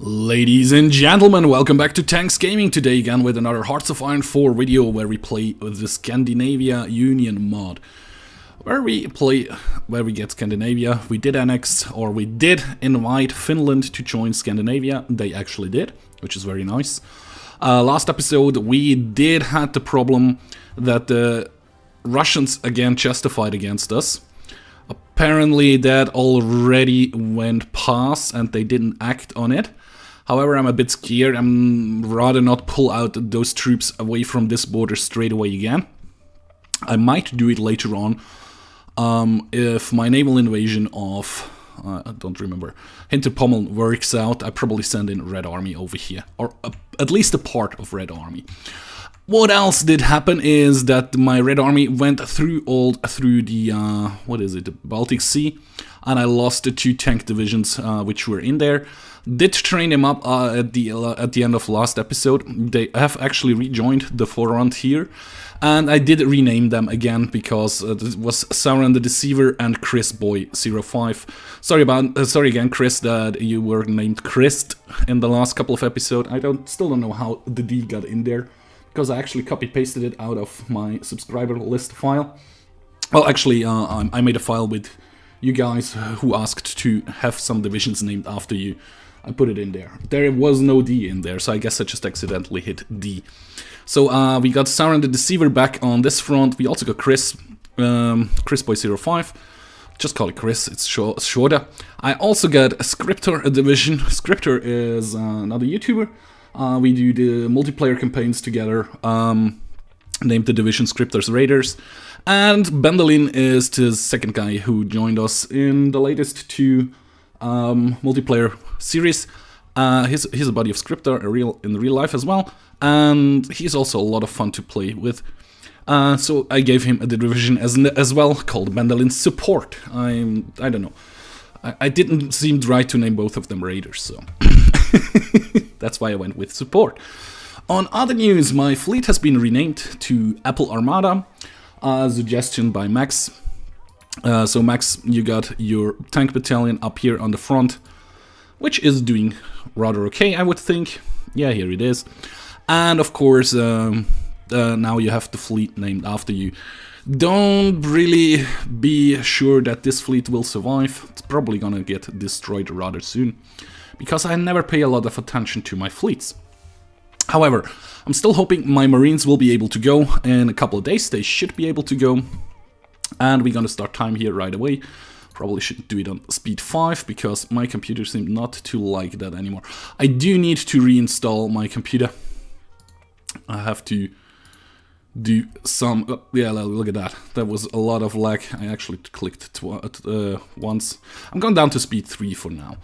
Ladies and gentlemen, welcome back to Tanks Gaming today again with another Hearts of Iron 4 video where we play with the Scandinavian mod. Where we get Scandinavia. We did we did invite Finland to join Scandinavia. They actually did, which is very nice. Last episode we did had the problem that the Russians again justified against us. Apparently that already went past and they didn't act on it. However, I'm a bit scared. I'm rather not pull out those troops away from this border straight away again. I might do it later on if my naval invasion of, I don't remember, Hinterpommel works out. I probably send in Red Army over here, or at least a part of Red Army. What else did happen is that my Red Army went through the Baltic Sea, and I lost the 2 tank divisions which were in there. Did train them up at the end of last episode. They have actually rejoined the forefront here, and I did rename them again because it was Sauron the Deceiver and Chris Boy 05. Sorry again, Chris, that you were named Christ in the last couple of episodes. I still don't know how the D got in there, because I actually copy-pasted it out of my subscriber list file. Well, actually, I made a file with you guys who asked to have some divisions named after you. I put it in there. There was no D in there, so I guess I just accidentally hit D. So we got Sauron the Deceiver back on this front. We also got Chris Boy 05. Just call it Chris, it's shorter. I also got a Scriptor division. Scriptor is another YouTuber. We do the multiplayer campaigns together, named the division Scriptor's Raiders. And Bendelin is the second guy who joined us in the latest 2 multiplayer series. He's a buddy of Scriptor in real life as well, and he's also a lot of fun to play with. So I gave him a division as well called Bendelin's Support. I don't know. I didn't seem right to name both of them Raiders, so that's why I went with Support. On other news, my fleet has been renamed to Apple Armada, suggestion by Max. So Max, you got your tank battalion up here on the front, which is doing rather okay, I would think. Yeah, here it is. And of course, now you have the fleet named after you. Don't really be sure that this fleet will survive. It's probably gonna get destroyed rather soon, because I never pay a lot of attention to my fleets. However, I'm still hoping my Marines will be able to go in a couple of days. They should be able to go. And we're gonna start time here right away. Probably shouldn't do it on speed 5 because my computer seems not to like that anymore. I do need to reinstall my computer. I have to do some... Oh, yeah, look at that. That was a lot of lag. I actually clicked once. I'm going down to speed 3 for now.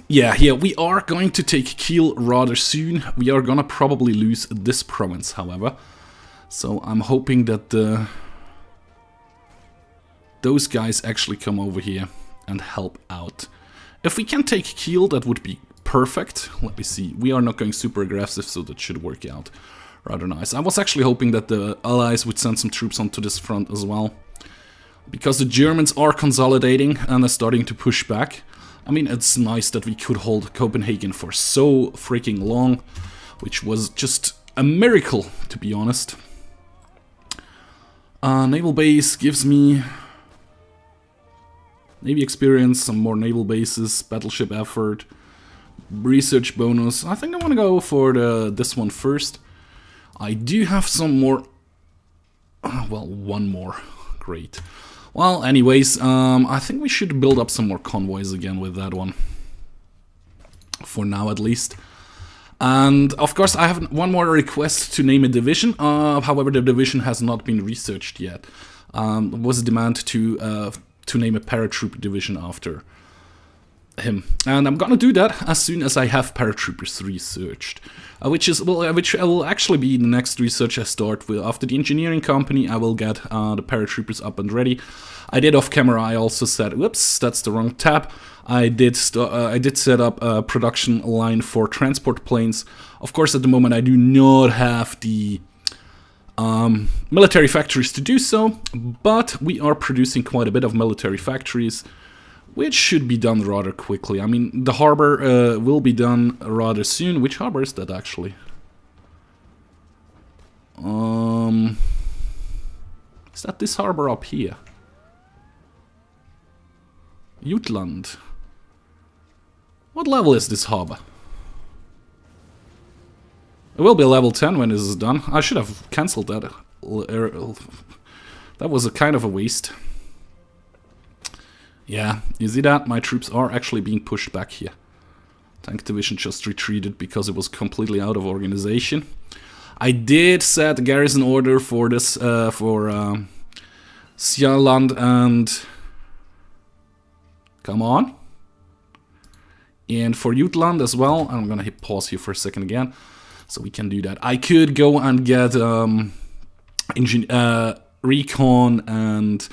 Yeah, here we are going to take Kiel rather soon. We are gonna probably lose this province, however. So I'm hoping that those guys actually come over here and help out. If we can take Kiel, that would be perfect. Let me see. We are not going super aggressive, so that should work out rather nice. I was actually hoping that the Allies would send some troops onto this front as well, because the Germans are consolidating and are starting to push back. I mean, it's nice that we could hold Copenhagen for so freaking long, which was just a miracle, to be honest. Naval base gives me Navy experience, some more naval bases, battleship effort, research bonus. I think I want to go for this one first. I do have some more, well, one more. Great. Well, anyways, I think we should build up some more convoys again with that one. For now, at least. And, of course, I have one more request to name a division. However, the division has not been researched yet. There was a demand to name a paratroop division after him. And I'm gonna do that as soon as I have paratroopers researched. Which will actually be the next research I start with. After the engineering company, I will get the paratroopers up and ready. I did off camera, I also said, whoops, that's the wrong tab. I did set up a production line for transport planes. Of course, at the moment I do not have the military factories to do so, but we are producing quite a bit of military factories. which should be done rather quickly. I mean, the harbor will be done rather soon. Which harbor is that, actually? Is that this harbor up here? Jutland. What level is this harbor? It will be level 10 when this is done. I should have cancelled that. That was a kind of a waste. Yeah, you see that? My troops are actually being pushed back here. Tank division just retreated because it was completely out of organization. I did set a garrison order for this, for Sjaland and... Come on. And for Jutland as well. I'm gonna hit pause here for a second again, so we can do that. I could go and get recon and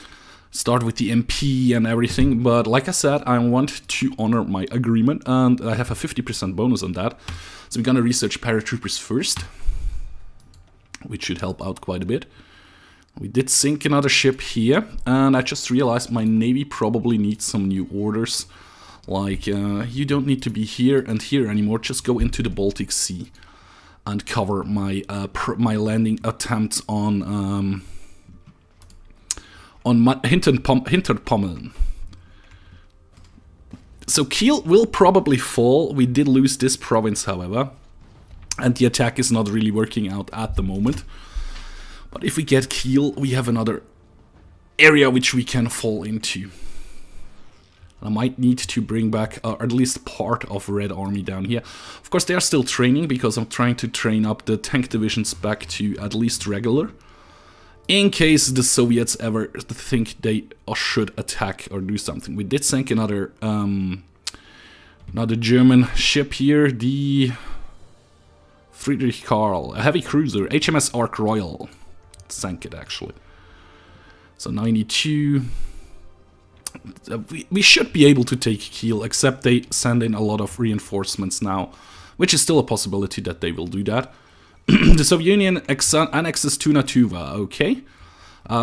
start with the MP and everything, but like I said, I want to honor my agreement, and I have a 50% bonus on that. So we're gonna research paratroopers first, which should help out quite a bit. We did sink another ship here, and I just realized my navy probably needs some new orders. Like, you don't need to be here and here anymore, just go into the Baltic Sea and cover my my landing attempts on Hinterpommern. So Kiel will probably fall. We did lose this province, however, and the attack is not really working out at the moment. But if we get Kiel, we have another area which we can fall into. I might need to bring back at least part of Red Army down here. Of course, they are still training, because I'm trying to train up the tank divisions back to at least regular, in case the Soviets ever think they should attack or do something. We did sink another German ship here, the Friedrich Karl, a heavy cruiser, HMS Ark Royal. Sank it, actually. So 92. We should be able to take Kiel, except they send in a lot of reinforcements now, which is still a possibility that they will do that. The Soviet Union annexes Tuna Tuva, okay.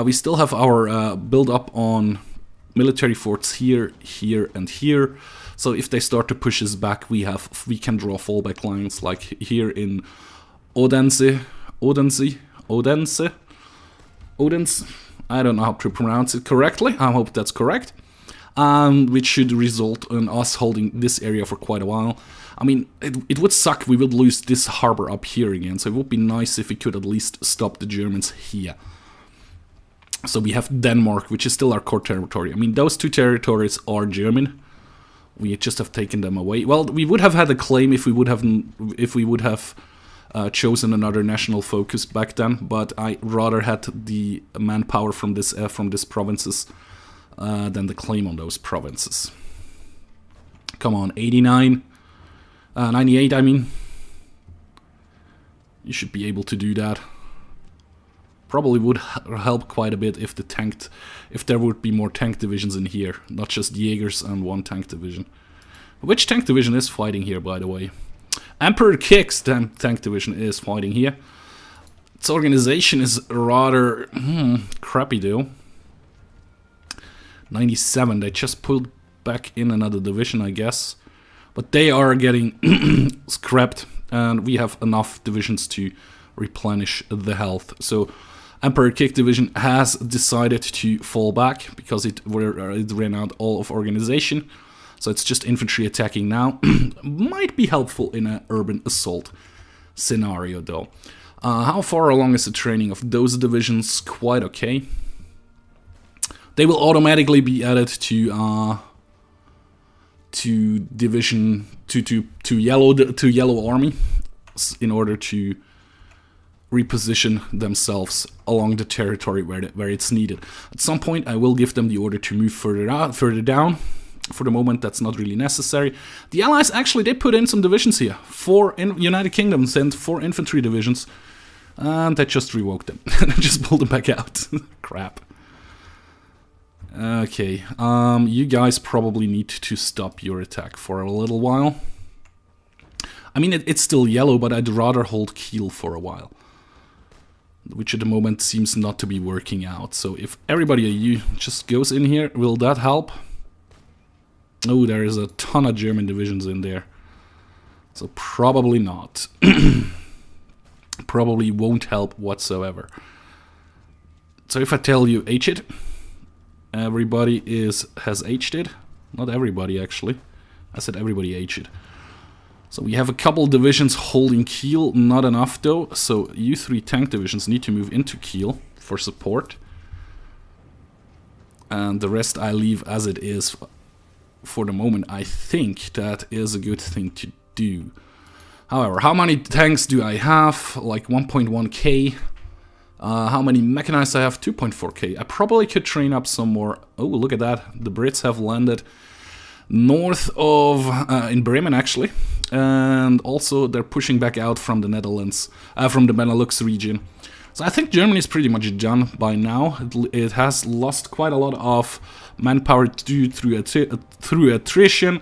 We still have our build up on military forts here, here, and here. So if they start to push us back, we can draw fallback lines, like here in Odense. I don't know how to pronounce it correctly. I hope that's correct. Which should result in us holding this area for quite a while. I mean, it would suck. We would lose this harbor up here again. So it would be nice if we could at least stop the Germans here. So we have Denmark, which is still our core territory. I mean, those two territories are German. We just have taken them away. Well, we would have had a claim if we would have chosen another national focus back then, but I rather had the manpower from this provinces than the claim on those provinces. Come on, 89, 98. I mean, you should be able to do that. Probably would help quite a bit if there would be more tank divisions in here, not just Jaegers and one tank division. Which tank division is fighting here, by the way? Emperor Kick's tank division is fighting here. Its organization is rather crappy though. 97, they just pulled back in another division, I guess. But they are getting scrapped, and we have enough divisions to replenish the health. So Emperor Kick division has decided to fall back because it ran out all of organization. So it's just infantry attacking now. Might be helpful in an urban assault scenario though. How far along is the training of those divisions? Quite okay. They will automatically be added to yellow army in order to reposition themselves along the territory where it's needed. At some point I will give them the order to move further down. For the moment, that's not really necessary. The Allies, actually, they put in some divisions here. 4 in United Kingdom sent 4 infantry divisions. And they just revoked them. Just pulled them back out. Crap. Okay, you guys probably need to stop your attack for a little while. I mean, it's still yellow, but I'd rather hold Kiel for a while. Which at the moment seems not to be working out. So if everybody you just goes in here, will that help? Oh, there is a ton of German divisions in there. So probably not. Probably won't help whatsoever. So if I tell you H it, everybody has H'd it. Not everybody, actually. I said everybody H it. So we have a couple divisions holding Kiel, not enough though. So you 3 tank divisions need to move into Kiel for support. And the rest I leave as it is for the moment. I think that is a good thing to do. However, how many tanks do I have? Like 1.1k. How many mechanized I have? 2.4k. I probably could train up some more. Oh, look at that. The Brits have landed north of, in Bremen actually. And also they're pushing back out from the Netherlands, from the Benelux region. So I think Germany is pretty much done by now. It has lost quite a lot of manpower through attrition.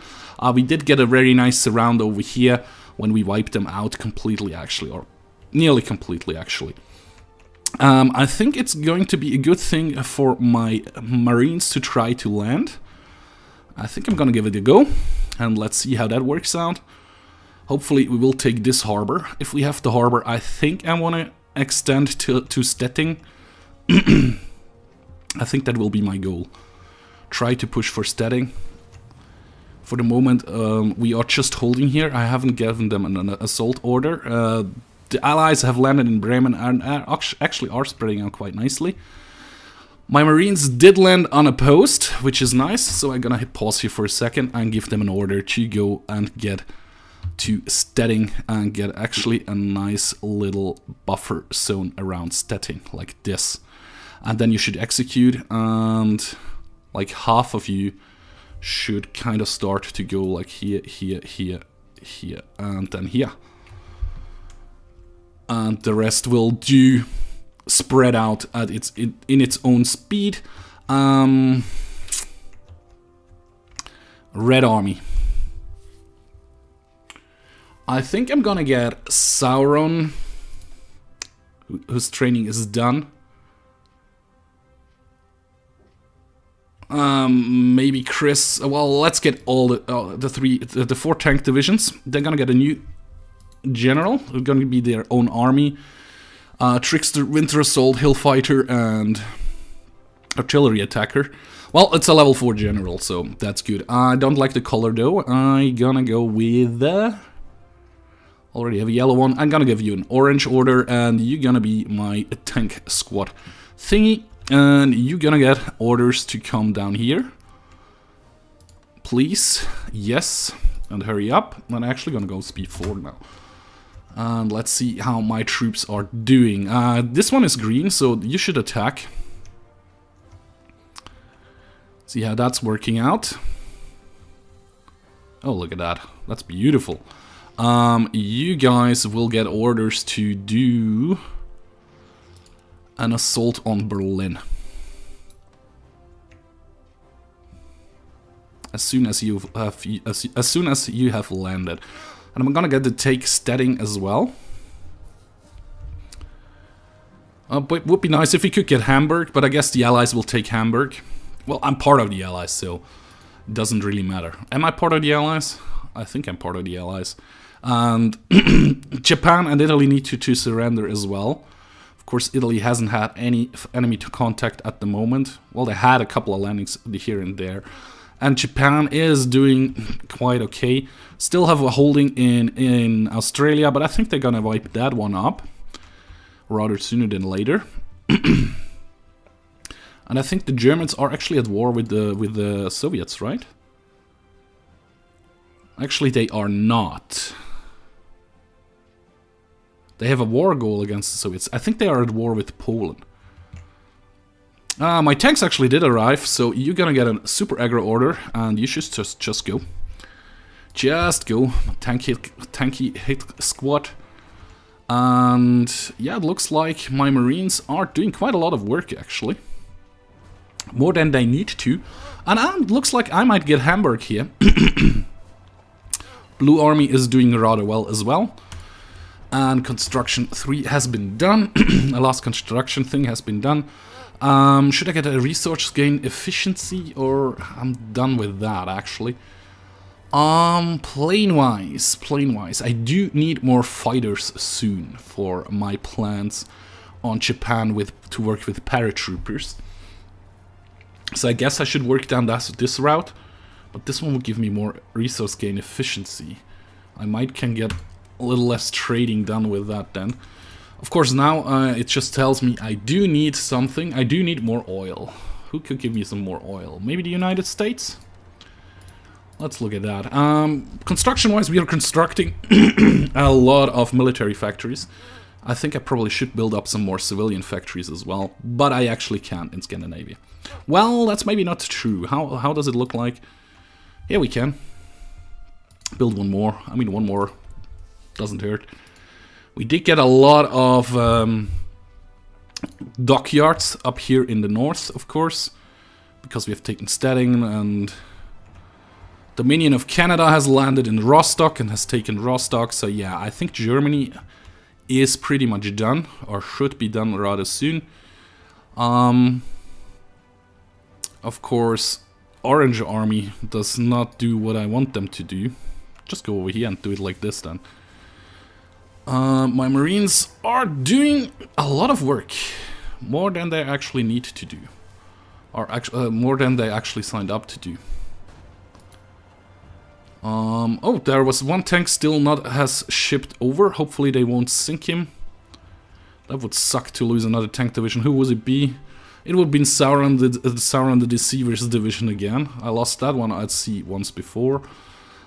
We did get a very nice surround over here when we wiped them out completely actually, or nearly completely actually. I think it's going to be a good thing for my Marines to try to land. I think I'm gonna give it a go, and let's see how that works out. Hopefully we will take this harbor. If we have the harbor, I think I want to extend to Stettin. I think that will be my goal. Try to push for Stettin. For the moment, we are just holding here. I haven't given them an assault order. The allies have landed in Bremen and actually are spreading out quite nicely. My Marines did land unopposed, which is nice. So I'm gonna hit pause here for a second and give them an order to go and get to Stettin and get actually a nice little buffer zone around Stettin, like this. And then you should execute, and like half of you should kind of start to go like here, here, here, here, and then here. And the rest will do spread out at in its own speed. Red Army. I think I'm gonna get Sauron, whose training is done. Maybe Chris. Well, let's get all the 4 tank divisions. They're gonna get a new general. They're gonna be their own army. Trickster, Winter Assault, Hillfighter, and Artillery Attacker. Well, it's a level 4 general, so that's good. I don't like the color though. I'm gonna go with already have a yellow one. I'm gonna give you an orange order, and you're gonna be my tank squad thingy. And you're gonna get orders to come down here. Please. Yes. And hurry up. I'm actually gonna go speed 4 now. And let's see how my troops are doing. This one is green, so you should attack. See how that's working out. Oh, look at that. That's beautiful. You guys will get orders to do an assault on Berlin. As soon as you have landed. And I'm gonna get to take Stettin as well. But it would be nice if we could get Hamburg, but I guess the Allies will take Hamburg. Well, I'm part of the Allies, so it doesn't really matter. Am I part of the Allies? I think I'm part of the Allies. And Japan and Italy need to surrender as well. Of course, Italy hasn't had any enemy to contact at the moment. Well, they had a couple of landings here and there. And Japan is doing quite okay. Still have a holding in Australia, but I think they're gonna wipe that one up rather sooner than later. And I think the Germans are actually at war with the Soviets, right? Actually, they are not. They have a war goal against the Soviets. I think they are at war with Poland. My tanks actually did arrive, so you're gonna get a super aggro order, and you should just go. Just go. Tanky hit squad. And yeah, it looks like my Marines are doing quite a lot of work, actually. More than they need to. And it looks like I might get Hamburg here. Blue Army is doing rather well as well. And construction 3 has been done. The last construction thing has been done. Should I get a resource gain efficiency, or I'm done with that actually. Plane-wise, I do need more fighters soon for my plans on Japan to work with paratroopers. So I guess I should work down this route, but this one will give me more resource gain efficiency. I might can get a little less trading done with that then. Of course now it just tells me I do need something. I do need more oil. Who could give me some more oil? Maybe the United States? Let's look at that. Construction-wise, we are constructing a lot of military factories. I think I probably should build up some more civilian factories as well, but I actually can't in Scandinavia. Well, that's maybe not true. How does it look like? Yeah, we can. Build one more. I mean, one more doesn't hurt. We did get a lot of dockyards up here in the north, of course, because we have taken Stedding, and Dominion of Canada has landed in Rostock and has taken Rostock. So yeah, I think Germany is pretty much done, or should be done rather soon. Of course, Orange Army does not do what I want them to do. Just go over here and do it like this then. My Marines are doing a lot of work, more than they actually need to do, or more than they actually signed up to do. Oh, there was one tank still has shipped over. Hopefully they won't sink him. That would suck to lose another tank division. Who would it be? It would have been Sauron the Deceiver's division again. I lost that one at sea once before.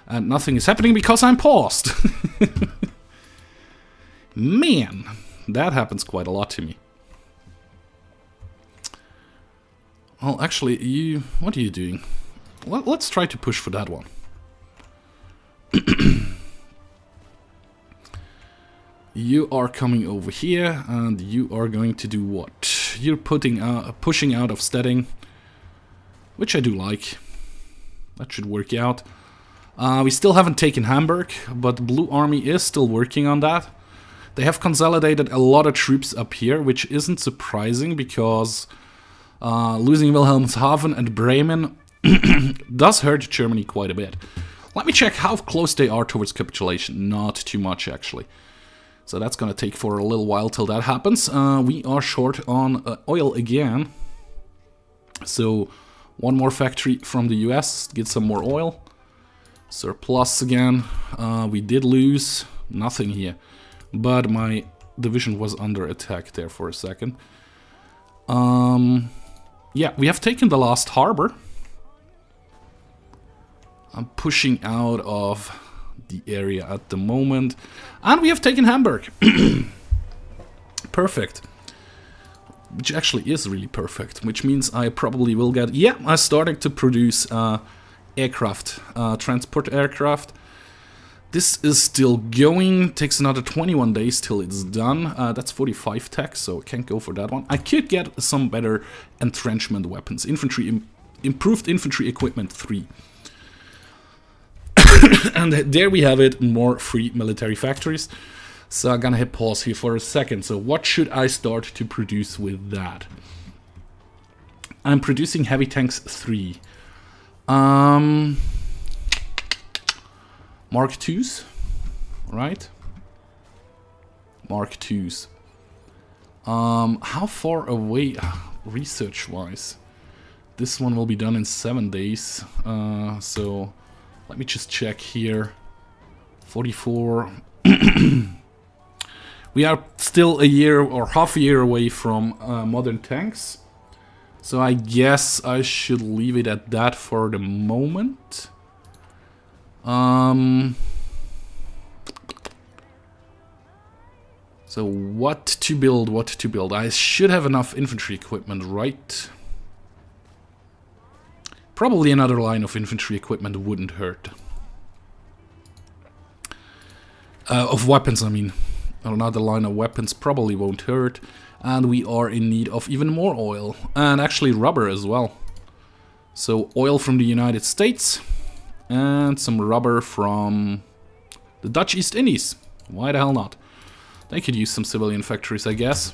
And nothing is happening because I'm paused. Man, that happens quite a lot to me. Well, actually, what are you doing? Well, let's try to push for that one. You are coming over here, and you are going to do what? You're pushing out of Stedding, which I do like. That should work out. We still haven't taken Hamburg, but the Blue Army is still working on that. They have consolidated a lot of troops up here, which isn't surprising because losing Wilhelmshaven and Bremen does hurt Germany quite a bit. Let me check how close they are towards capitulation. Not too much, actually. So that's gonna take for a little while till that happens. We are short on oil again. So one more factory from the US, get some more oil. Surplus again. We did lose nothing here, but my division was under attack there for a second. Yeah, we have taken the last harbor. I'm pushing out of the area at the moment. And we have taken Hamburg. Perfect. Which actually is really perfect. Which means I probably will get... Yeah, I started to produce aircraft. Transport aircraft. This is still going. Takes another 21 days till it's done. That's 45 tech, so I can't go for that one. I could get some better entrenchment weapons. Infantry, improved infantry equipment 3. And there we have it, more free military factories. So I'm gonna hit pause here for a second. So what should I start to produce with that? I'm producing heavy tanks 3. Mark IIs, right? Mark IIs. How far away, research-wise? This one will be done in 7 days. So let me just check here. 44. We are still a year or half a year away from modern tanks. So I guess I should leave it at that for the moment. So what to build? I should have enough infantry equipment, right? Probably another line of infantry equipment wouldn't hurt. Of weapons, I mean. Another line of weapons probably won't hurt. And we are in need of even more oil. And actually rubber as well. So oil from the United States. And some rubber from the Dutch East Indies. Why the hell not? They could use some civilian factories, I guess.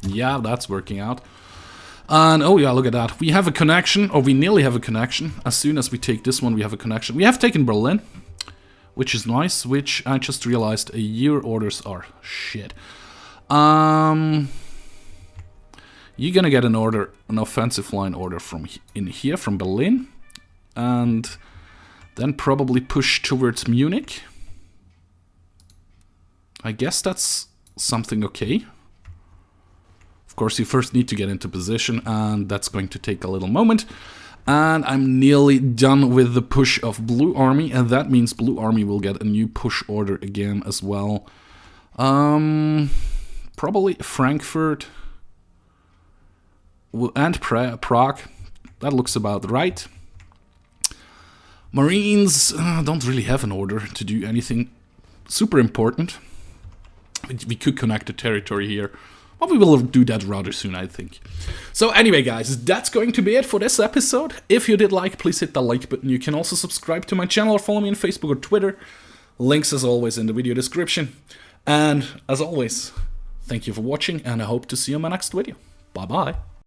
Yeah, that's working out. And oh yeah, look at that. We have a connection, or we nearly have a connection. As soon as we take this one, we have a connection. We have taken Berlin, which is nice, which I just realized a year orders are shit. You're gonna get an order, an offensive line order from in here, from Berlin. And then probably push towards Munich. I guess that's something okay. Of course, you first need to get into position, and that's going to take a little moment. And I'm nearly done with the push of Blue Army, and that means Blue Army will get a new push order again as well. Probably Frankfurt and Prague. That looks about right. Marines don't really have an order to do anything super important. We could connect the territory here. But we will do that rather soon, I think. So anyway, guys, that's going to be it for this episode. If you did like, please hit the like button. You can also subscribe to my channel or follow me on Facebook or Twitter. Links, as always, in the video description. And, as always, thank you for watching, and I hope to see you in my next video. Bye-bye.